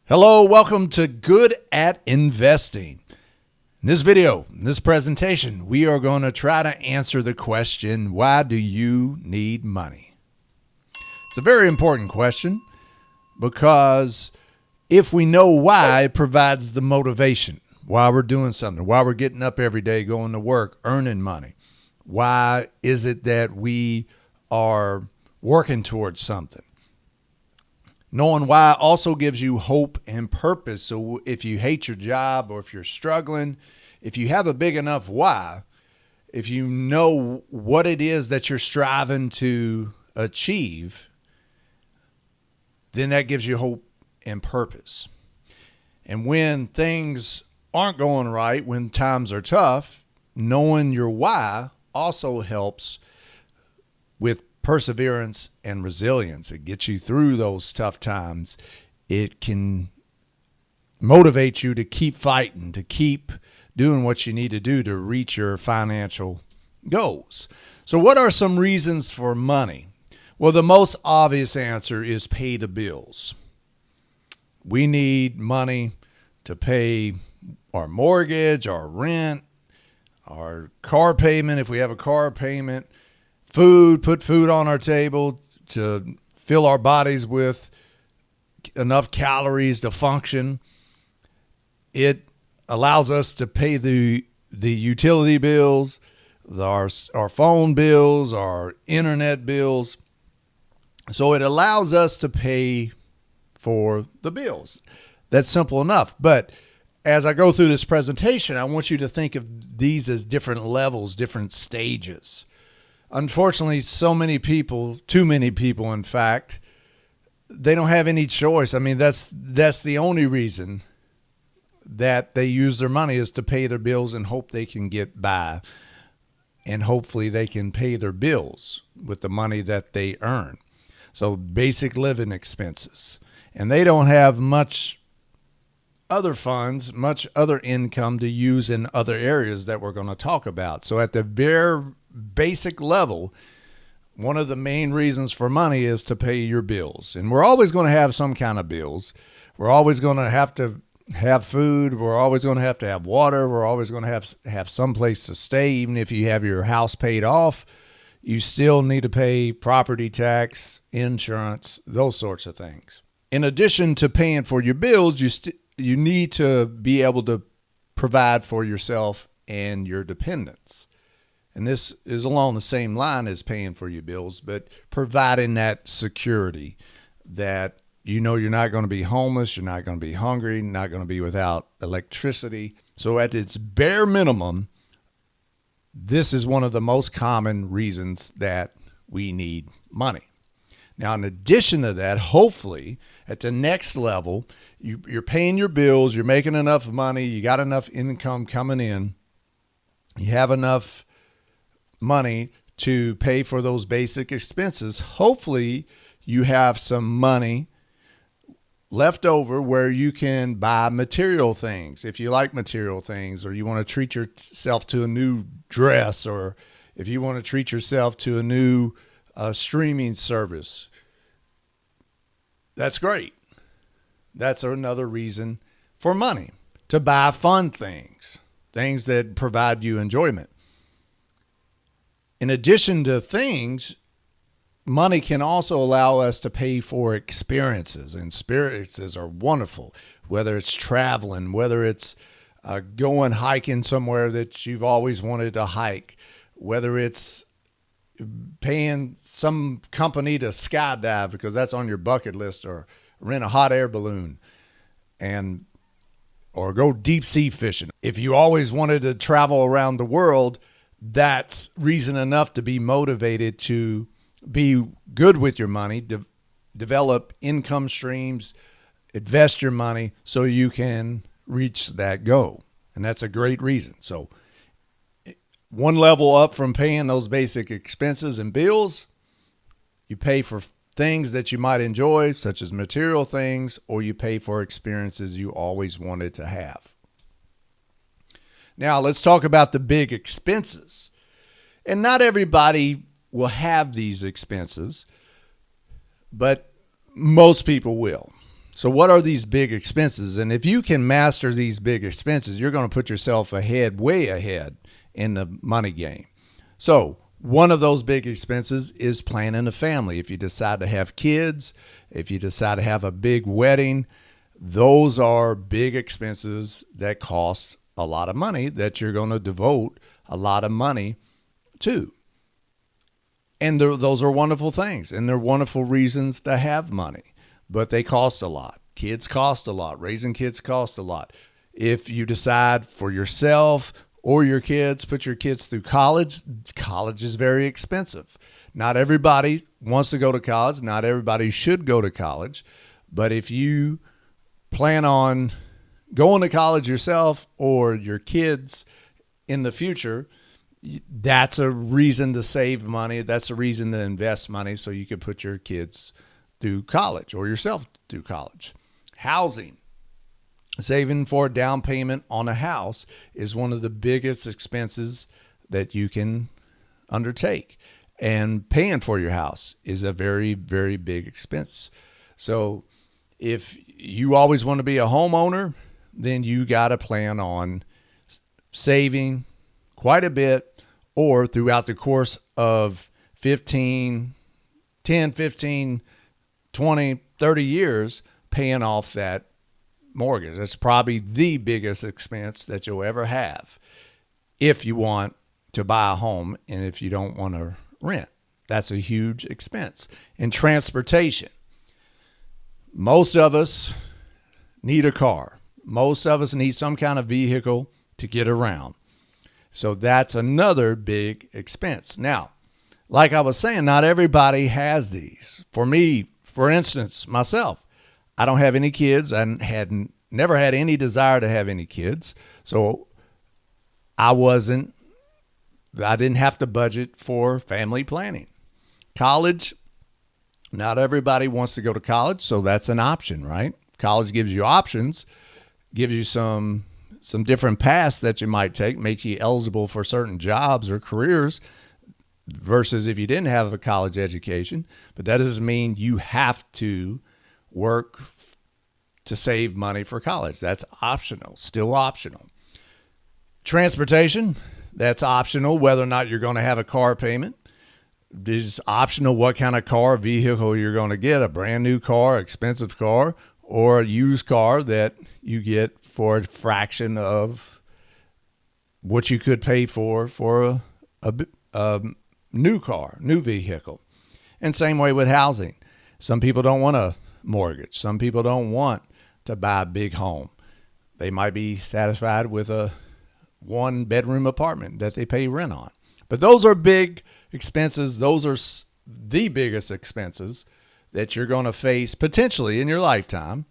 Hello, welcome to Good at Investing. In this video, in this presentation, we are going to try to answer the question, why do you need money? It's a very important question because if we know why, it provides the motivation, why we're doing something, why we're getting up every day, going to work, earning money. Why is it that we are working towards something? Knowing why also gives you hope and purpose. So if you hate your job or if you're struggling, if you have a big enough why, if you know what it is that you're striving to achieve, then that gives you hope and purpose. And when things aren't going right, when times are tough, knowing your why also helps with perseverance and resilience. It gets you through those tough times. It can motivate you to keep fighting, to keep doing what you need to do to reach your financial goals. So what are some reasons for money? Well, the most obvious answer is pay the bills. We need money to pay our mortgage, our rent, our car payment, if we have a car payment, food, put food on our table to fill our bodies with enough calories to function. It allows us to pay the utility bills, our phone bills, our internet bills. So it allows us to pay for the bills. That's simple enough. But as I go through this presentation, I want you to think of these as different levels, different stages. Unfortunately, so many people, too many people, in fact, they don't have any choice. I mean, that's the only reason that they use their money is to pay their bills and hope they can get by. And hopefully they can pay their bills with the money that they earn. So basic living expenses. And they don't have much other funds, much other income to use in other areas that we're going to talk about. So at the very basic level, one of the main reasons for money is to pay your bills. And we're always going to have some kind of bills. We're always going to have food. We're always going to have water. We're always going to have some place to stay. Even if you have your house paid off, you still need to pay property tax, insurance, those sorts of things. In addition to paying for your bills, you need to be able to provide for yourself and your dependents. And this is along the same line as paying for your bills, but providing that security that you know you're not going to be homeless, you're not going to be hungry, not going to be without electricity. So at its bare minimum, this is one of the most common reasons that we need money. Now, in addition to that, hopefully at the next level, you're paying your bills, you're making enough money, you got enough income coming in, you have enough money to pay for those basic expenses. Hopefully you have some money left over where you can buy material things. If you like material things, or you want to treat yourself to a new dress, or if you want to treat yourself to a new streaming service, that's great. That's another reason for money, to buy fun things, things that provide you enjoyment. In addition to things, money can also allow us to pay for experiences, and experiences are wonderful, whether it's traveling, whether it's going hiking somewhere that you've always wanted to hike, whether it's paying some company to skydive because that's on your bucket list, or rent a hot air balloon, or go deep sea fishing. If you always wanted to travel around the world, that's reason enough to be motivated to be good with your money, develop income streams, invest your money so you can reach that goal. And that's a great reason. So one level up from paying those basic expenses and bills, you pay for things that you might enjoy, such as material things, or you pay for experiences you always wanted to have. Now, let's talk about the big expenses. And not everybody will have these expenses, but most people will. So what are these big expenses? And if you can master these big expenses, you're going to put yourself ahead, way ahead in the money game. So one of those big expenses is planning a family. If you decide to have kids, if you decide to have a big wedding, those are big expenses that cost a lot of money that you're going to devote a lot of money to. And those are wonderful things, and they're wonderful reasons to have money, but they cost a lot. Kids cost a lot. Raising kids cost a lot. If you decide for yourself or your kids, put your kids through college, college is very expensive. Not everybody wants to go to college. Not everybody should go to college. But if you plan on going to college yourself or your kids in the future, that's a reason to save money. That's a reason to invest money so you can put your kids through college or yourself through college. Housing. Saving for a down payment on a house is one of the biggest expenses that you can undertake. And paying for your house is a very, very big expense. So if you always want to be a homeowner, then you got to plan on saving quite a bit, or throughout the course of 10, 15, 20, 30 years, paying off that mortgage. That's probably the biggest expense that you'll ever have if you want to buy a home and if you don't want to rent. That's a huge expense. And transportation. Most of us need a car. Most of us need some kind of vehicle to get around. So that's another big expense. Now, like I was saying, not everybody has these. For me, for instance, myself, I don't have any kids. I never had any desire to have any kids. So I didn't have to budget for family planning. College, not everybody wants to go to college, so that's an option, right? College gives you options, gives you some different paths that you might take, makes you eligible for certain jobs or careers versus if you didn't have a college education. But that doesn't mean you have to work to save money for college. That's optional, still optional. Transportation, that's optional, whether or not you're going to have a car payment. It's optional what kind of car, vehicle you're going to get, a brand new car, expensive car, or a used car that you get for a fraction of what you could pay for a new car, new vehicle. And same way with housing. Some people don't want a mortgage. Some people don't want to buy a big home. They might be satisfied with a one-bedroom apartment that they pay rent on. But those are big expenses. Those are the biggest expenses that you're going to face potentially in your lifetime.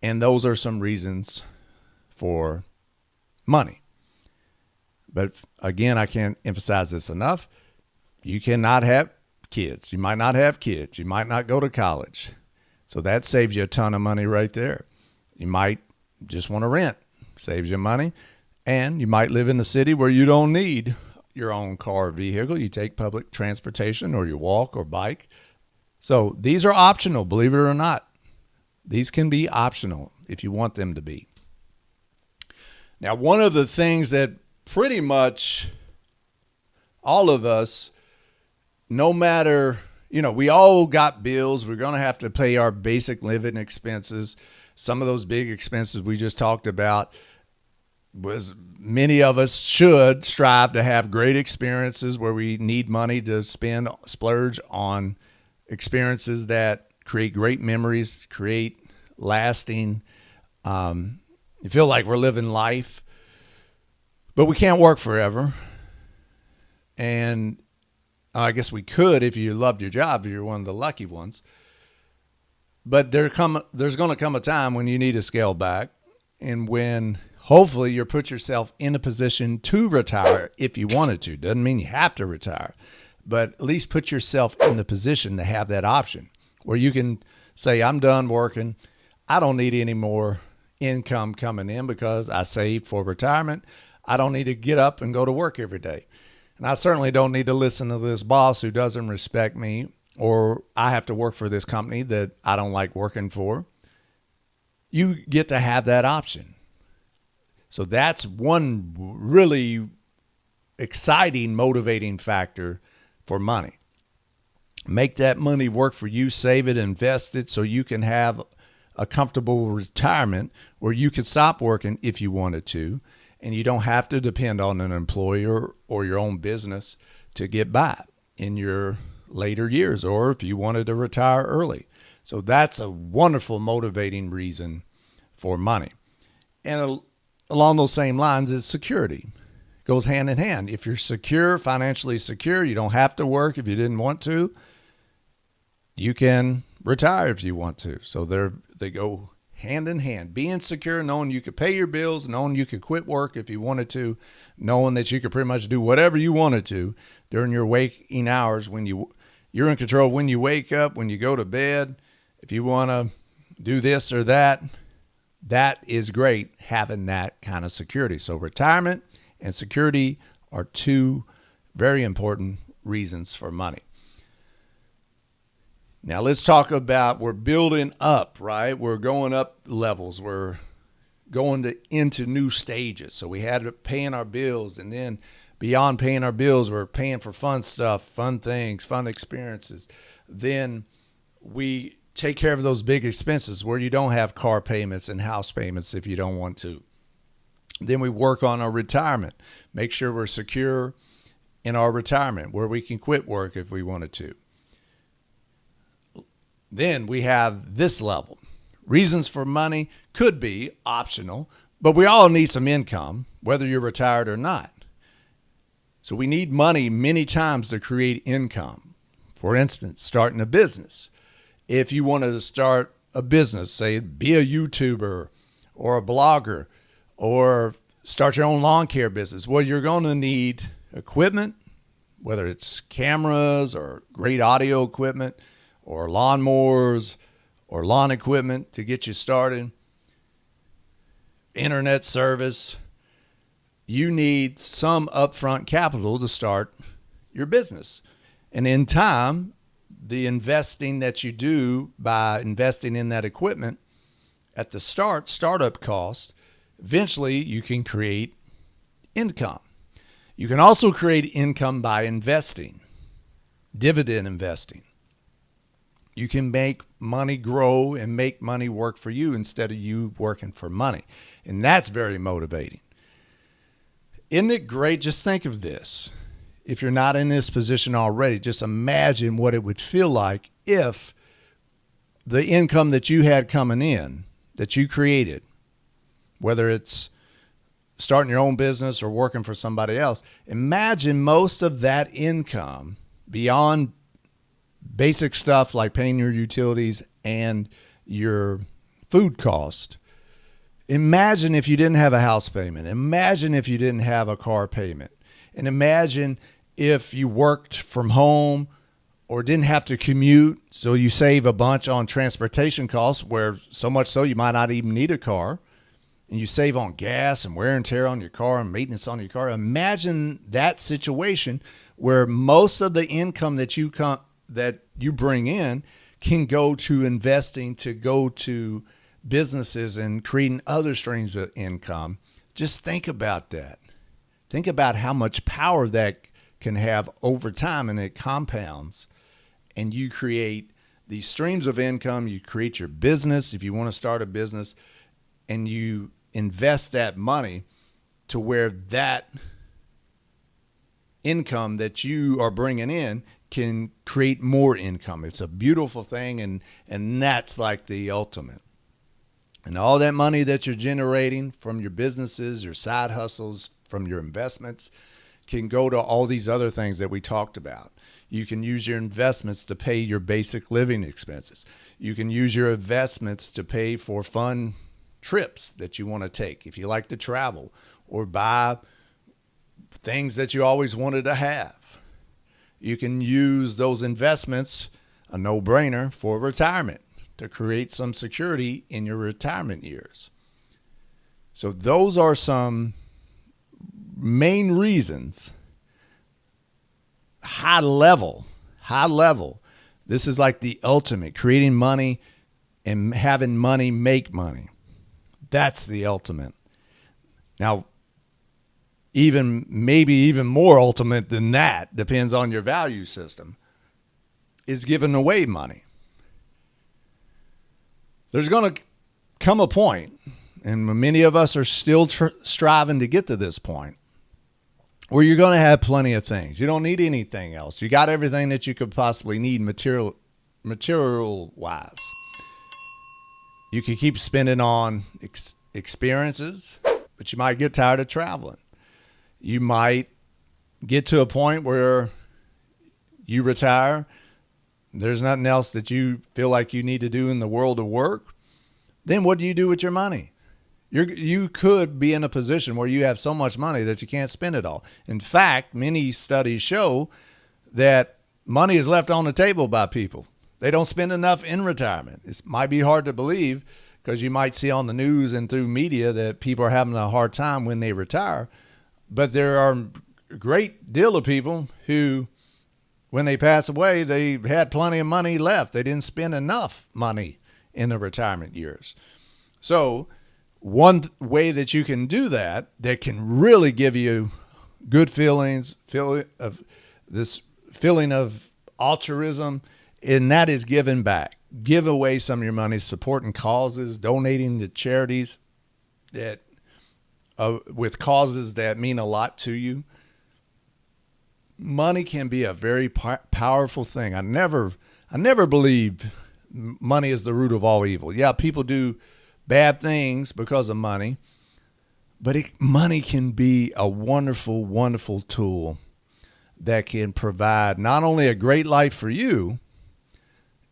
And those are some reasons for money. But again, I can't emphasize this enough. You cannot have kids. You might not have kids. You might not go to college. So that saves you a ton of money right there. You might just want to rent. Saves you money. And you might live in the city where you don't need your own car or vehicle. You take public transportation or you walk or bike. So these are optional, believe it or not. These can be optional if you want them to be. Now, one of the things that pretty much all of us, no matter, we all got bills. We're going to have to pay our basic living expenses. Some of those big expenses we just talked about was many of us should strive to have great experiences where we need money to splurge on experiences that create great memories, create lasting, you feel like we're living life, but we can't work forever. And I guess we could if you loved your job, if you're one of the lucky ones. But there's going to come a time when you need to scale back, and when hopefully you'll put yourself in a position to retire if you wanted to. Doesn't mean you have to retire, but at least put yourself in the position to have that option where you can say, I'm done working. I don't need any more income coming in because I saved for retirement. I don't need to get up and go to work every day. And I certainly don't need to listen to this boss who doesn't respect me or I have to work for this company that I don't like working for, you get to have that option. So that's one really exciting, motivating factor for money. Make that money work for you, save it, invest it so you can have a comfortable retirement where you can stop working if you wanted to, and you don't have to depend on an employer or your own business to get by in your later years, or if you wanted to retire early. So that's a wonderful motivating reason for money. And along those same lines is security. It goes hand in hand. If you're secure, financially secure, you don't have to work if you didn't want to. You can retire if you want to. So they go hand in hand. Being secure, knowing you could pay your bills, knowing you could quit work if you wanted to, knowing that you could pretty much do whatever you wanted to during your waking hours when you're in control when you wake up, when you go to bed. If you want to do this or that, that is great having that kind of security. So retirement and security are two very important reasons for money. Now let's talk about, we're building up, right? We're going up levels. We're going into new stages. So we had paying our bills, and then beyond paying our bills, we're paying for fun stuff, fun things, fun experiences. Then we take care of those big expenses where you don't have car payments and house payments if you don't want to. Then we work on our retirement. Make sure we're secure in our retirement where we can quit work if we wanted to. Then we have this level. Reasons for money could be optional, but we all need some income, whether you're retired or not. So we need money many times to create income. For instance, starting a business. If you wanted to start a business, say be a YouTuber or a blogger, or start your own lawn care business, well, you're going to need equipment, whether it's cameras or great audio equipment, or lawnmowers, or lawn equipment to get you started, internet service. You need some upfront capital to start your business. And in time, the investing that you do by investing in that equipment at the startup cost, eventually you can create income. You can also create income by investing, dividend investing. You can make money grow and make money work for you instead of you working for money. And that's very motivating. Isn't it great? Just think of this. If you're not in this position already, just imagine what it would feel like if the income that you had coming in, that you created, whether it's starting your own business or working for somebody else, imagine most of that income beyond basic stuff like paying your utilities and your food cost. Imagine if you didn't have a house payment. Imagine if you didn't have a car payment. And imagine if you worked from home or didn't have to commute, so you save a bunch on transportation costs, where so much so you might not even need a car, and you save on gas and wear and tear on your car and maintenance on your car. Imagine that situation where most of the income that you bring in can go to investing, to go to businesses and creating other streams of income. Just think about that. Think about how much power that can have over time, and it compounds, and you create these streams of income. You create your business if you want to start a business, and you invest that money to where that income that you are bringing in can create more income. It's a beautiful thing, and that's like the ultimate. And all that money that you're generating from your businesses, your side hustles, from your investments, can go to all these other things that we talked about. You can use your investments to pay your basic living expenses. You can use your investments to pay for fun trips that you want to take if you like to travel, or buy things that you always wanted to have. You can use those investments, a no-brainer, for retirement, to create some security in your retirement years. So those are some main reasons, high level, This is like the ultimate, creating money and having money make money. That's the ultimate. Now, maybe even more ultimate than that, depends on your value system, is giving away money. There's going to come a point, and many of us are still striving to get to this point, where you're going to have plenty of things. You don't need anything else. You got everything that you could possibly need material wise. You can keep spending on experiences, but you might get tired of traveling. You might get to a point where you retire. There's nothing else that you feel like you need to do in the world of work. Then what do you do with your money? You could be in a position where you have so much money that you can't spend it all. In fact, many studies show that money is left on the table by people. They don't spend enough in retirement. It might be hard to believe because you might see on the news and through media that people are having a hard time when they retire. But there are a great deal of people who, when they pass away, they had plenty of money left. They didn't spend enough money in the retirement years. So one way that you can do that can really give you good feelings, this feeling of altruism, and that is giving back. Give away some of your money, supporting causes, donating to charities that with causes that mean a lot to you. Money can be a very powerful thing. I never believed money is the root of all evil. Yeah, people do bad things because of money, but money can be a wonderful, wonderful tool that can provide not only a great life for you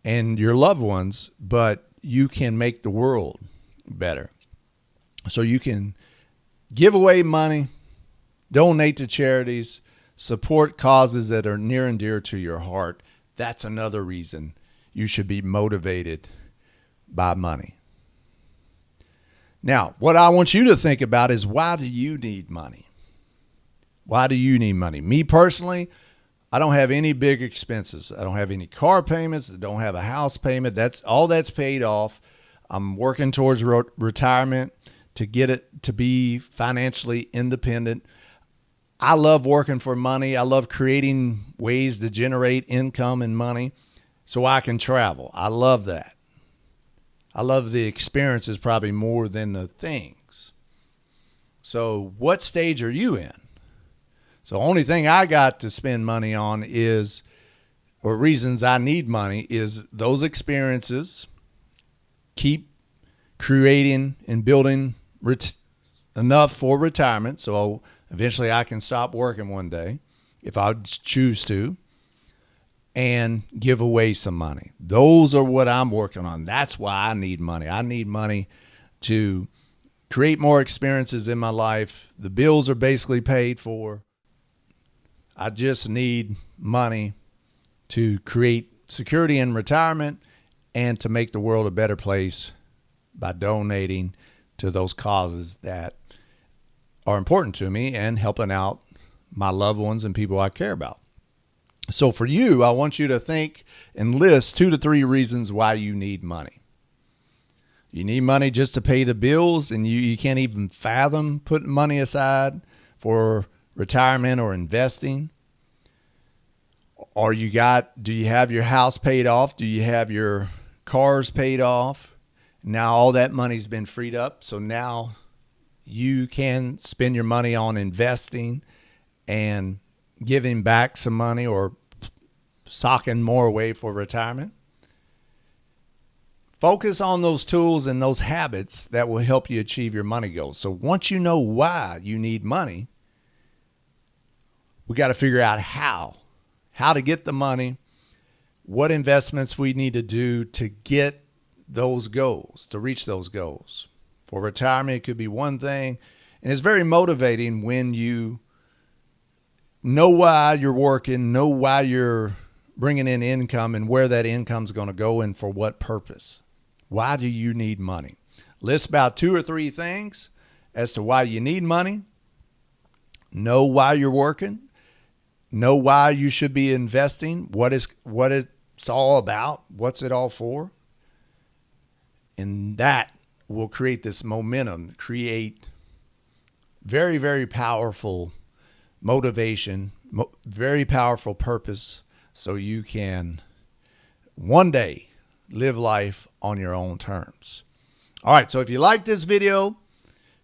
and your loved ones, but you can make the world better. So you can give away money, donate to charities, support causes that are near and dear to your heart. That's another reason you should be motivated by money. Now, what I want you to think about is, why do you need money? Why do you need money? Me personally, I don't have any big expenses. I don't have any car payments. I don't have a house payment. That's paid off. I'm working towards retirement to get it to be financially independent. I love working for money. I love creating ways to generate income and money so I can travel. I love that. I love the experiences probably more than the things. So what stage are you in? So the only thing I got to spend money on or reasons I need money is those experiences. Keep creating and building enough for retirement. So eventually I can stop working one day if I choose to, and give away some money. Those are what I'm working on. That's why I need money. I need money to create more experiences in my life. The bills are basically paid for. I just need money to create security in retirement and to make the world a better place by donating to those causes that are important to me and helping out my loved ones and people I care about. So for you, I want you to think and list 2 to 3 reasons why you need money. You need money just to pay the bills, and you can't even fathom putting money aside for retirement or investing. Or do you have your house paid off? Do you have your cars paid off? Now all that money's been freed up, so now you can spend your money on investing and giving back some money or socking more away for retirement. Focus on those tools and those habits that will help you achieve your money goals. So once you know why you need money, we got to figure out how to get the money, what investments we need to do to get those goals, to reach those goals. For retirement, it could be one thing. And it's very motivating when you know why you're working, know why you're bringing in income and where that income's going to go and for what purpose. Why do you need money? List about 2 or 3 things as to why you need money. Know why you're working. Know why you should be investing. What it it's all about, what's it all for. And that will create this momentum, create very, very powerful motivation, very powerful purpose, so you can one day live life on your own terms. All right, so if you like this video,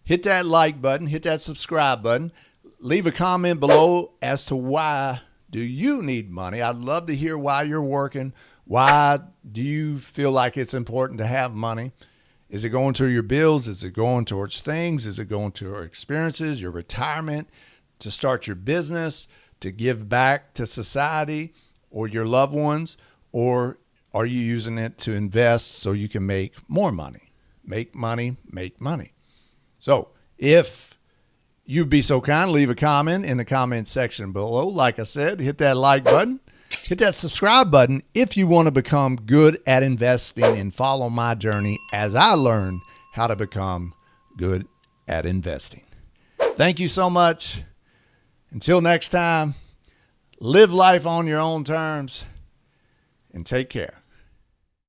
hit that like button, hit that subscribe button, leave a comment below as to why do you need money. I'd love to hear why you're working. Why do you feel like it's important to have money? Is it going to your bills? Is it going towards things? Is it going to your experiences, your retirement, to start your business, to give back to society or your loved ones? Or are you using it to invest so you can make more money? Make money, make money. So if you'd be so kind, leave a comment in the comment section below. Like I said, hit that like button. Hit that subscribe button if you want to become good at investing and follow my journey as I learn how to become good at investing. Thank you so much. Until next time, live life on your own terms and take care.